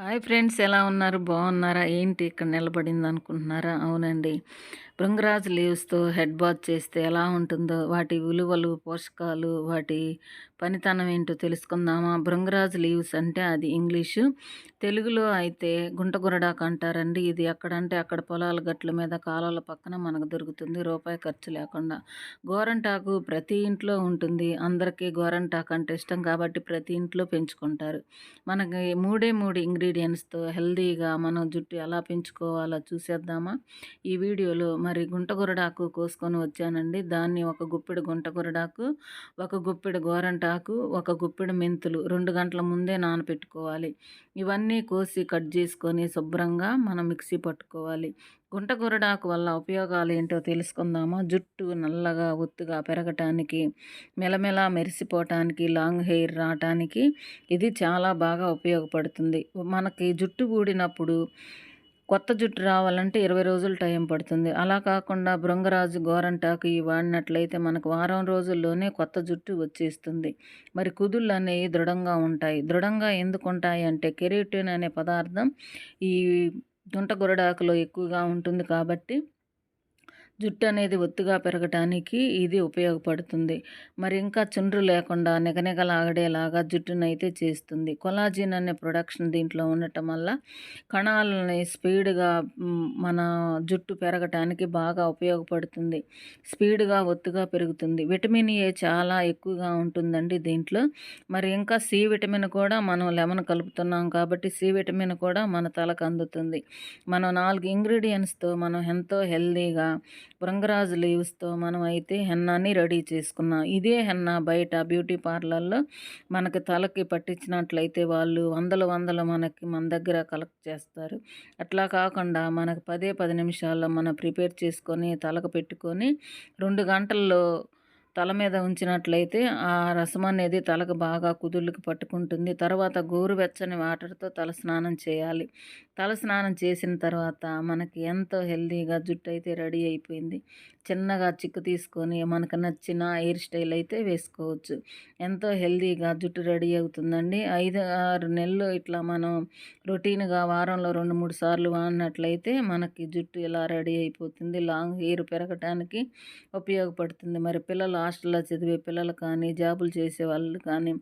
Hi friends, ఎలా ఉన్నారు? బాగున్నారా? ఏంటి ఇక్కడ నిలబడింది అనుకుంటున్నారా? అవునండి. భృంగరాజ్ లీవ్స్‌తో హెడ్ బాత్ చేస్తే ఎలా ఉంటుందో, వాటి విలువలు, పోషకాలు, వాటి పనితనం ఏంటో తెలుసుకుందామా? భృంగరాజ్ లీవ్స్ అంటే అది ఇంగ్లీషు. తెలుగులో అయితే గుంటగురడాకు అంటారండి. ఇది ఎక్కడంటే అక్కడ పొలాల గట్ల మీద, కాలువల పక్కన మనకు దొరుకుతుంది. రూపాయి ఖర్చు లేకుండా. గోరంటాకు ప్రతి ఇంట్లో ఉంటుంది. అందరికీ గోరంటాకు అంటే ఇష్టం కాబట్టి ప్రతి ఇంట్లో పెంచుకుంటారు. మనకి మూడే 3 ఇంగ్రీడియంట్స్‌తో హెల్తీగా మనం జుట్టు ఎలా పెంచుకోవాలో చూసేద్దామా? ఈ వీడియోలో మరి గుంటగురడాకు కోసుకొని వచ్చానండి. దాన్ని ఒక గుప్పెడు గుంటగురడాకు, ఒక గుప్పెడు గోరంటాకు, ఒక గుప్పెడు మెంతులు 2 గంటల ముందే నానపెట్టుకోవాలి. ఇవన్నీ కోసి కట్ చేసుకొని శుభ్రంగా మనం మిక్సీ పట్టుకోవాలి. గుంటగురడాకు వల్ల ఉపయోగాలు ఏంటో తెలుసుకుందామా? జుట్టు నల్లగా ఒత్తుగా పెరగటానికి, మెలమెలా మెరిసిపోవటానికి, లాంగ్ హెయిర్ రావటానికి ఇది చాలా బాగా ఉపయోగపడుతుంది. మనకి జుట్టు ఊడినప్పుడు కొత్త జుట్టు రావాలంటే 20 రోజులు టైం పడుతుంది. అలా కాకుండా భృంగరాజు, గోరంటాకు ఇవి వాడినట్లయితే మనకు వారం రోజుల్లోనే కొత్త జుట్టు వచ్చేస్తుంది. మరి కుదుళ్ళు అనేవి దృఢంగా ఉంటాయి. దృఢంగా ఎందుకు ఉంటాయి అంటే కెరటిన్ అనే పదార్థం ఈ గుంటగురడాకులో ఎక్కువగా ఉంటుంది కాబట్టి జుట్టు అనేది ఒత్తుగా పెరగటానికి ఇది ఉపయోగపడుతుంది. మరి ఇంకా చుండ్రు లేకుండా నిగనిగలాగడేలాగా జుట్టునైతే చేస్తుంది. కొలాజిన్ అనే ప్రొడక్షన్ దీంట్లో ఉండటం వల్ల కణాలని స్పీడ్‌గా మన జుట్టు పెరగటానికి బాగా ఉపయోగపడుతుంది. స్పీడ్‌గా ఒత్తుగా పెరుగుతుంది. విటమిన్ ఏ చాలా ఎక్కువగా ఉంటుందండి దీంట్లో. మరి ఇంకా సి విటమిన్ కూడా మనం లెమన్ కలుపుతున్నాం కాబట్టి సి విటమిన్ కూడా మన తలకు అందుతుంది. మనం 4 ఇంగ్రీడియెంట్స్‌తో మనం ఎంతో హెల్తీగా భృంగరాజ్ లీవ్స్‌తో మనం అయితే హెన్నాని రెడీ చేసుకున్నాం. ఇదే హెన్నా బయట బ్యూటీ పార్లర్‌లో మనకి తలకి పట్టించినట్లయితే వాళ్ళు వందలు వందలు మన దగ్గర కలెక్ట్ చేస్తారు. అట్లా కాకుండా మనకు 10 నిమిషాల్లో మనం ప్రిపేర్ చేసుకొని తలకు పెట్టుకొని 2 గంటల్లో తల మీద ఉంచినట్లయితే ఆ రసం అనేది తలకు బాగా కుదుళ్ళకి పట్టుకుంటుంది. తర్వాత గోరువెచ్చని వాటర్‌తో తల స్నానం చేయాలి. తల స్నానం చేసిన తర్వాత మనకి ఎంతో హెల్తీగా జుట్టు అయితే రెడీ అయిపోయింది. చిన్నగా చిక్కు తీసుకొని మనకు నచ్చిన హెయిర్ స్టైల్ అయితే వేసుకోవచ్చు. ఎంతో హెల్తీగా జుట్టు రెడీ అవుతుందండి. 5, 6 నెలలు ఇట్లా మనం రొటీన్‌గా వారంలో 2, 3 సార్లు వాడినట్లయితే మనకి జుట్టు ఇలా రెడీ అయిపోతుంది. లాంగ్ హెయిర్ పెరగటానికి ఉపయోగపడుతుంది. మరి పిల్లలు హాస్టల్‌లో చదివే పిల్లలు కానీ, జాబులు చేసే వాళ్ళు కానీ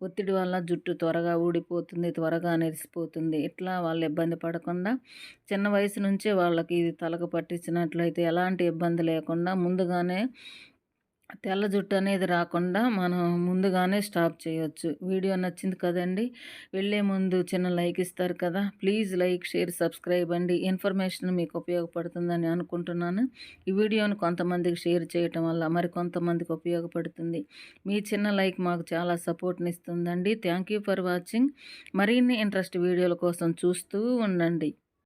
ఒత్తిడి వల్ల జుట్టు త్వరగా ఊడిపోతుంది, త్వరగా నెరిసిపోతుంది. ఇట్లా వాళ్ళు ఇబ్బంది పడకుండా చిన్న వయసు నుంచే వాళ్ళకి ఇది తలకు పట్టించినట్లయితే ఎలాంటి ఇబ్బంది లేకుండా ముందుగానే తెల్ల జుట్టు అనేది రాకుండా మనం ముందుగానే స్టాప్ చేయొచ్చు. వీడియో నచ్చింది కదండి. వెళ్ళే ముందు చిన్న లైక్ ఇస్తారు కదా. ప్లీజ్ లైక్, షేర్, సబ్స్క్రైబ్ అండి. ఇన్ఫర్మేషన్ మీకు ఉపయోగపడుతుందని అనుకుంటున్నాను. ఈ వీడియోను కొంతమందికి షేర్ చేయటం వల్ల మరి కొంతమందికి ఉపయోగపడుతుంది. మీ చిన్న లైక్ మాకు చాలా సపోర్ట్ని ఇస్తుందండి. Thank you for watching. మరిన్ని ఇంట్రెస్ట్ వీడియోల కోసం చూస్తూ ఉండండి.